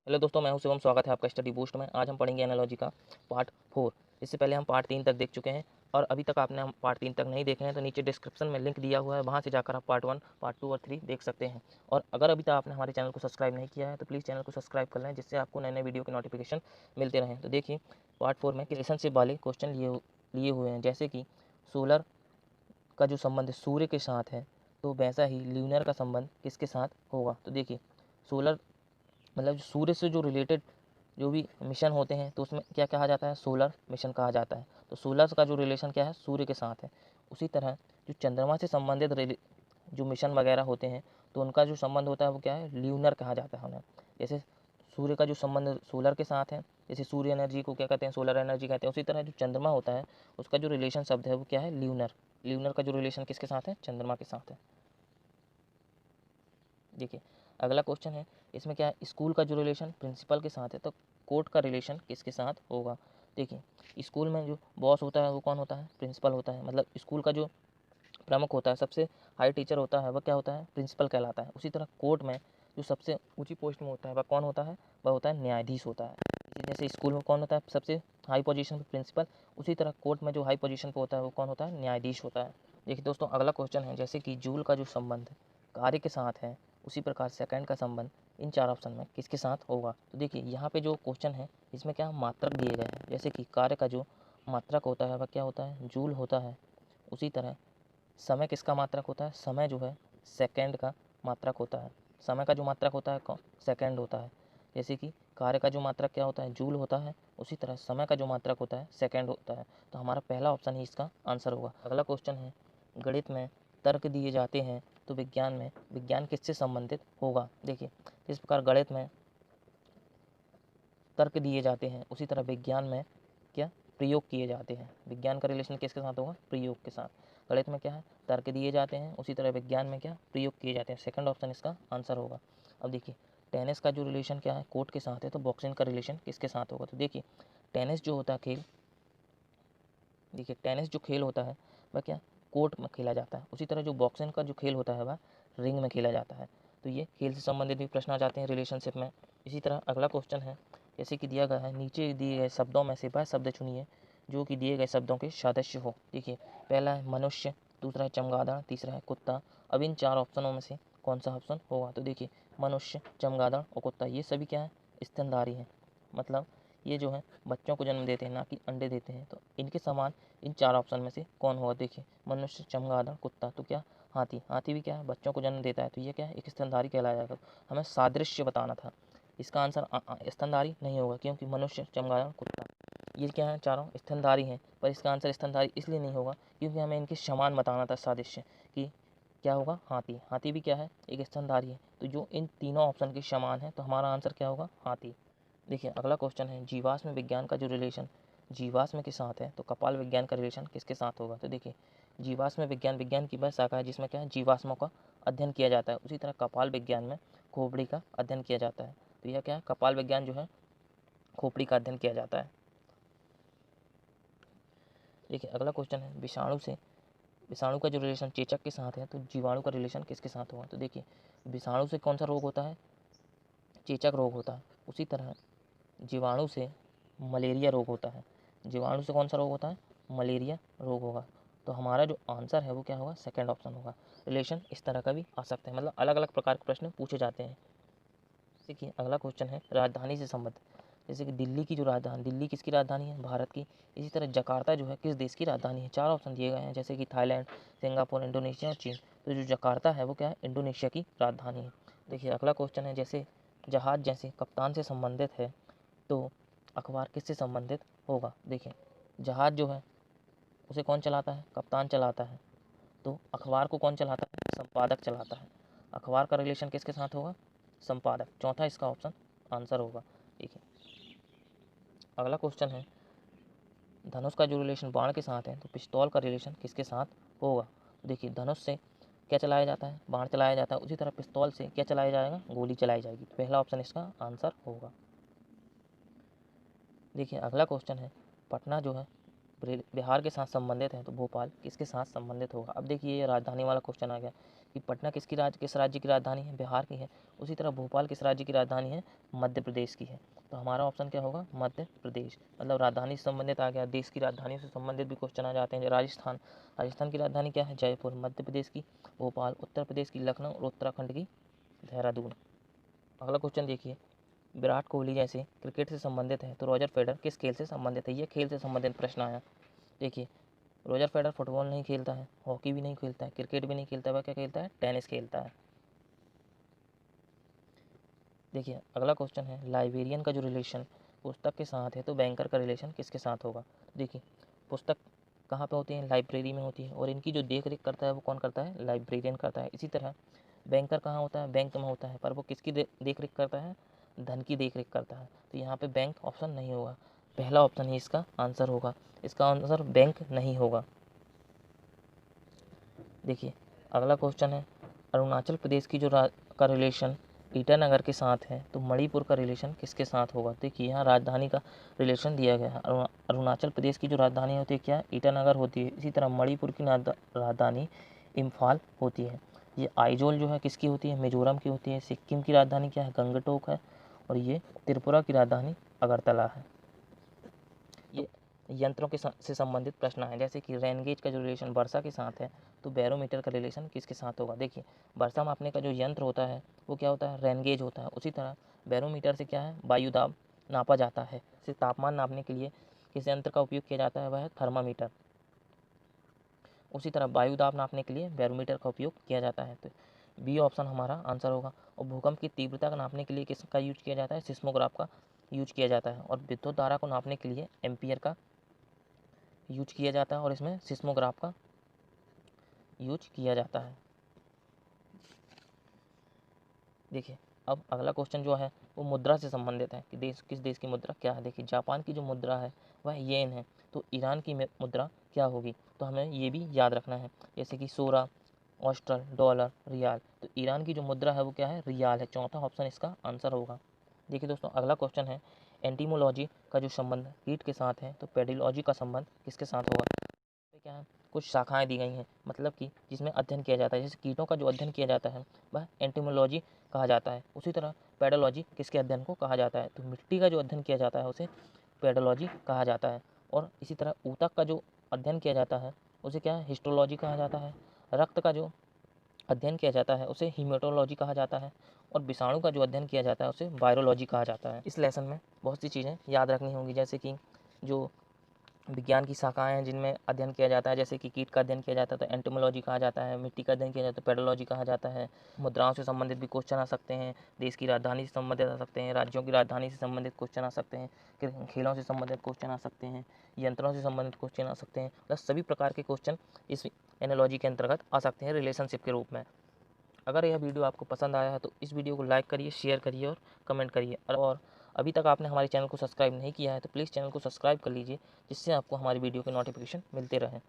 Hello दोस्तों, मैं हूं शिवम। स्वागत है आपका स्टडी बूस्ट में। आज हम पढ़ेंगे एनालॉजी का पार्ट 4। इससे पहले हम पार्ट 3 तक देख चुके हैं और अभी तक आपने हम पार्ट 3 तक नहीं देखे हैं तो नीचे डिस्क्रिप्शन में लिंक दिया हुआ है, वहां से जाकर आप पार्ट 1, पार्ट 2 और 3 देख सकते हैं। और अगर अभी तक आपने हमारे चैनल को सब्सक्राइब नहीं किया है तो प्लीज़ चैनल को सब्सक्राइब कर लें, जिससे आपको नए नए वीडियो के नोटिफिकेशन मिलते रहें। तो देखिए, पार्ट 4 में रिलेशनशिप वाले क्वेश्चन लिए हुए हैं, जैसे कि सोलर का जो संबंध सूर्य के साथ है तो वैसा ही ल्यूनर का संबंध किसके साथ होगा। तो देखिए, सोलर मतलब सूर्य से जो रिलेटेड जो भी मिशन होते हैं तो उसमें क्या कहा जाता है, सोलर मिशन कहा जाता है। तो सोलर का जो रिलेशन क्या है, सूर्य के साथ है। उसी तरह जो चंद्रमा से संबंधित जो मिशन वगैरह होते हैं तो उनका जो संबंध होता है वो क्या है, ल्यूनर कहा जाता है उन्हें। जैसे सूर्य का जो संबंध सोलर के साथ है, जैसे सूर्य एनर्जी को क्या कहते हैं, सोलर एनर्जी कहते हैं। उसी तरह जो चंद्रमा होता है उसका जो रिलेशन शब्द है वो क्या है, ल्यूनर। ल्यूनर का जो रिलेशन किसके साथ है, चंद्रमा के साथ है। देखिए, अगला क्वेश्चन है, इसमें क्या है, स्कूल का जो रिलेशन प्रिंसिपल के साथ है तो कोर्ट का रिलेशन किसके साथ होगा। देखिए, स्कूल में जो बॉस होता है वो कौन होता है, प्रिंसिपल होता है। मतलब स्कूल का जो प्रमुख होता है, सबसे हाई टीचर होता है, वह क्या होता है, प्रिंसिपल कहलाता है। उसी तरह कोर्ट में जो सबसे ऊंची पोस्ट में होता है वह कौन होता है, वह होता है न्यायाधीश होता है। जैसे स्कूल में कौन होता है सबसे हाई पोजीशन पर, प्रिंसिपल। उसी तरह कोर्ट में जो हाई पोजीशन पर होता है वो कौन होता है, न्यायाधीश होता है। देखिए दोस्तों, अगला क्वेश्चन है, जैसे कि जूल का जो संबंध कार्य के साथ है उसी प्रकार सेकंड का संबंध इन चार ऑप्शन में किसके साथ होगा। तो देखिए, यहाँ पे जो क्वेश्चन है इसमें क्या मात्रक दिए गए हैं। जैसे कि कार्य का जो मात्रक होता है वह क्या होता है, जूल होता है। उसी तरह समय किसका मात्रक होता है, समय जो है सेकंड का मात्रक होता है। समय का जो मात्रक होता है कौन, सेकंड होता है। जैसे कि कार्य का जो मात्रक क्या होता है, जूल होता है। उसी तरह समय का जो मात्रक होता है सेकंड होता है। तो हमारा पहला ऑप्शन ही इसका आंसर होगा। अगला क्वेश्चन है, गणित में तर्क दिए जाते हैं तो विज्ञान किससे संबंधित होगा। देखिए, इस प्रकार गणित में तर्क दिए जाते हैं उसी तरह विज्ञान में क्या प्रयोग किए जाते हैं। विज्ञान का रिलेशन किसके साथ होगा, प्रयोग के साथ। गणित में क्या है, तर्क दिए जाते हैं, उसी तरह विज्ञान में क्या प्रयोग किए जाते हैं। सेकंड ऑप्शन इसका आंसर होगा। अब देखिए, टेनिस का जो रिलेशन क्या है, कोर्ट के साथ है, तो बॉक्सिंग का रिलेशन किसके साथ होगा। तो देखिए, टेनिस जो होता है खेल, देखिए टेनिस जो खेल होता है वह क्या कोर्ट में खेला जाता है। उसी तरह जो बॉक्सिंग का जो खेल होता है वह रिंग में खेला जाता है। तो ये खेल से संबंधित भी प्रश्न आ जाते हैं रिलेशनशिप में। इसी तरह अगला क्वेश्चन है, जैसे कि दिया गया है, नीचे दिए गए शब्दों में से वह शब्द चुनिए जो कि दिए गए शब्दों के सदस्य हो। देखिए, पहला है मनुष्य, दूसरा है चमगादड़, तीसरा है कुत्ता। अब इन चार ऑप्शनों में से कौन सा ऑप्शन होगा। तो देखिए, मनुष्य, चमगादड़ और कुत्ता ये सभी क्या है, स्तनधारी हैं। मतलब ये जो है बच्चों को जन्म देते हैं, ना कि अंडे देते हैं। तो इनके समान इन चार ऑप्शन में से कौन होगा। देखिए, मनुष्य, चमगादड़, कुत्ता, तो क्या हाथी। हाथी भी क्या है, बच्चों को जन्म देता है, तो ये क्या है, एक स्तनधारी कहलाया जाएगा। हमें सादृश्य बताना था। इसका आंसर स्तनधारी नहीं होगा, क्योंकि मनुष्य, चमगादड़, कुत्ता ये क्या है, चारों स्तनधारी हैं। पर इसका आंसर स्तनधारी इसलिए नहीं होगा क्योंकि हमें इनके समान बताना था, सादृश्य कि क्या होगा, हाथी। हाथी भी क्या है, एक स्तनधारी है। तो जो इन तीनों ऑप्शन के समान है तो हमारा आंसर क्या होगा, हाथी। देखिए, अगला क्वेश्चन है, जीवाश्म विज्ञान का जो रिलेशन जीवाश्म के साथ है तो कपाल विज्ञान का रिलेशन किसके साथ होगा। तो देखिए, जीवाश्म विज्ञान विज्ञान की वह शाखा है जिसमें क्या है, जीवाश्मों का अध्ययन किया जाता है। उसी तरह कपाल विज्ञान में खोपड़ी का अध्ययन किया जाता है। तो यह क्या है, कपाल विज्ञान जो है खोपड़ी का अध्ययन किया जाता है। देखिए, अगला क्वेश्चन है, विषाणु का जो रिलेशन चेचक के साथ है तो जीवाणु का रिलेशन किसके साथ होगा। तो देखिए, विषाणु से कौन सा रोग होता है, चेचक रोग होता है। उसी तरह जीवाणु से मलेरिया रोग होता है। जीवाणु से कौन सा रोग होता है, मलेरिया रोग होगा। तो हमारा जो आंसर है वो क्या होगा, सेकंड ऑप्शन होगा। रिलेशन इस तरह का भी आ सकता है, मतलब अलग अलग प्रकार के प्रश्न पूछे जाते हैं। जैसे कि अगला क्वेश्चन है, राजधानी से संबंध। जैसे कि दिल्ली की जो राजधानी, दिल्ली किसकी राजधानी है, भारत की। इसी तरह जकार्ता जो है किस देश की राजधानी है। चार ऑप्शन दिए गए हैं, जैसे कि थाईलैंड, सिंगापुर, इंडोनेशिया और चीन। तो जो जकार्ता है वो क्या है, इंडोनेशिया की राजधानी है। देखिए, अगला क्वेश्चन है, जैसे जहाज जैसे कप्तान से संबंधित है तो अखबार किससे संबंधित होगा। देखिए, जहाज जो है उसे कौन चलाता है, कप्तान चलाता है। तो अखबार को कौन चलाता है, संपादक चलाता है। अखबार का रिलेशन किसके साथ होगा, संपादक। चौथा इसका ऑप्शन आंसर होगा। ठीक है, अगला क्वेश्चन है, धनुष का जो रिलेशन बाण के साथ है तो पिस्तौल का रिलेशन किसके साथ होगा। देखिए, धनुष से क्या चलाया जाता है, बाण चलाया जाता है। उसी तरह पिस्तौल से क्या चलाया जाएगा, गोली चलाई जाएगी। तो पहला ऑप्शन इसका आंसर होगा। देखिए, अगला क्वेश्चन है, पटना जो है बिहार के साथ संबंधित है तो भोपाल किसके साथ संबंधित होगा। अब देखिए ये राजधानी वाला क्वेश्चन आ गया कि पटना किस राज्य की राजधानी है, बिहार की है। उसी तरह भोपाल किस राज्य की राजधानी है, मध्य प्रदेश की है। तो हमारा ऑप्शन क्या होगा, मध्य प्रदेश। मतलब राजधानी से संबंधित आ गया, देश की राजधानी से संबंधित भी क्वेश्चन आ जाते हैं। राजस्थान की राजधानी क्या है, जयपुर। मध्य प्रदेश की भोपाल, उत्तर प्रदेश की लखनऊ और उत्तराखंड की देहरादून। अगला क्वेश्चन देखिए, विराट कोहली जैसे क्रिकेट से संबंधित है तो रॉजर फेडरर किस खेल से संबंधित है। ये खेल से संबंधित प्रश्न आया। देखिए रॉजर फेडरर फुटबॉल नहीं खेलता है, हॉकी भी नहीं खेलता है, क्रिकेट भी नहीं खेलता है, वह क्या खेलता है, टेनिस खेलता है। देखिए अगला क्वेश्चन है, लाइब्रेरियन का जो रिलेशन पुस्तक के साथ है तो बैंकर का रिलेशन किसके साथ होगा। देखिए पुस्तक कहाँ पे होती है, लाइब्रेरी में होती है, और इनकी जो देख रेख करता है वो कौन करता है, लाइब्रेरियन करता है। इसी तरह बैंकर कहाँ होता है, बैंक में होता है, पर वो किसकी देख रेख करता है, धन की देख रेख करता है। तो यहाँ पे बैंक ऑप्शन नहीं होगा, पहला ऑप्शन ही इसका आंसर होगा। इसका आंसर बैंक नहीं होगा। देखिए अगला क्वेश्चन है, अरुणाचल प्रदेश की जो का रिलेशन ईटानगर के साथ है तो मणिपुर का रिलेशन किसके साथ होगा। देखिए यहाँ राजधानी का रिलेशन दिया गया है। अरुणाचल प्रदेश की जो राजधानी होती है क्या, ईटानगर होती है। इसी तरह मणिपुर की राजधानी इम्फाल होती है। ये आइजोल जो है किसकी होती है, मिजोरम की होती है। सिक्किम की राजधानी क्या है, गंगटोक है। और ये त्रिपुरा की राजधानी अगरतला है। ये यंत्रों के से संबंधित प्रश्न है, जैसे कि रेनगेज का जो रिलेशन वर्षा के साथ है तो बैरोमीटर का रिलेशन किसके साथ होगा। देखिए वर्षा मापने का जो यंत्र होता है वो क्या होता है, रेनगेज होता है। उसी तरह बैरोमीटर से क्या है, वायु दाब नापा जाता है। इसे तापमान नापने के लिए किस यंत्र का उपयोग किया जाता है, वह है थर्मामीटर। उसी तरह वायु दाब नापने के लिए बैरोमीटर का उपयोग किया जाता है। तो बी ऑप्शन हमारा आंसर होगा। और भूकंप की तीव्रता का नापने के लिए किसका यूज किया जाता है, सिस्मोग्राफ का यूज किया जाता है। और विद्युत धारा को नापने के लिए एम्पियर का यूज किया जाता है, और इसमें सिस्मोग्राफ का यूज किया जाता है। देखिए अब अगला क्वेश्चन जो है वो मुद्रा से संबंधित है कि किस देश की मुद्रा क्या है। देखिए जापान की जो मुद्रा है वह येन है, तो ईरान की मुद्रा क्या होगी। तो हमें ये भी याद रखना है, जैसे कि सोरा, ऑस्ट्रल, डॉलर, रियाल। तो ईरान की जो मुद्रा है वो क्या है, रियाल है। चौथा ऑप्शन इसका आंसर होगा। देखिए दोस्तों अगला क्वेश्चन है, एंटीमोलॉजी का जो संबंध कीट के साथ है तो पेडिलॉजी का संबंध किसके साथ होगा। क्या है, कुछ शाखाएं दी गई हैं, मतलब कि जिसमें अध्ययन किया जाता है। जैसे कीटों का जो अध्ययन किया जाता है वह एंटीमोलॉजी कहा जाता है। उसी तरह पेडोलॉजी किसके अध्ययन को कहा जाता है, तो मिट्टी का जो अध्ययन किया जाता है उसे पेडोलॉजी कहा जाता है। और इसी तरह ऊतक का जो अध्ययन किया जाता है उसे क्या है, हिस्टोलॉजी कहा जाता है। रक्त का जो अध्ययन किया जाता है उसे हीमेटोलॉजी कहा जाता है। और विषाणु का जो अध्ययन किया जाता है उसे वायरोलॉजी कहा जाता है। इस लेसन में बहुत सी चीज़ें याद रखनी होंगी, जैसे कि जो विज्ञान की शाखाएं हैं जिनमें अध्ययन किया जाता है, जैसे कि कीट का अध्ययन किया जाता है तो एंटोमोलॉजी कहा जाता है, मिट्टी का अध्ययन किया जाता है तो पेडोलॉजी कहा जाता है। मुद्राओं से संबंधित भी क्वेश्चन आ सकते हैं, देश की राजधानी से संबंधित आ सकते हैं, राज्यों की राजधानी से संबंधित क्वेश्चन आ सकते हैं, खेलों से संबंधित क्वेश्चन आ सकते हैं, यंत्रों से संबंधित क्वेश्चन आ सकते हैं। मतलब सभी प्रकार के क्वेश्चन इस एनालॉजी के अंतर्गत आ सकते हैं रिलेशनशिप के रूप में। अगर यह वीडियो आपको पसंद आया है तो इस वीडियो को लाइक करिए, शेयर करिए और कमेंट करिए। और अभी तक आपने हमारे चैनल को सब्सक्राइब नहीं किया है तो प्लीज़ चैनल को सब्सक्राइब कर लीजिए, जिससे आपको हमारी वीडियो के नोटिफिकेशन मिलते रहें।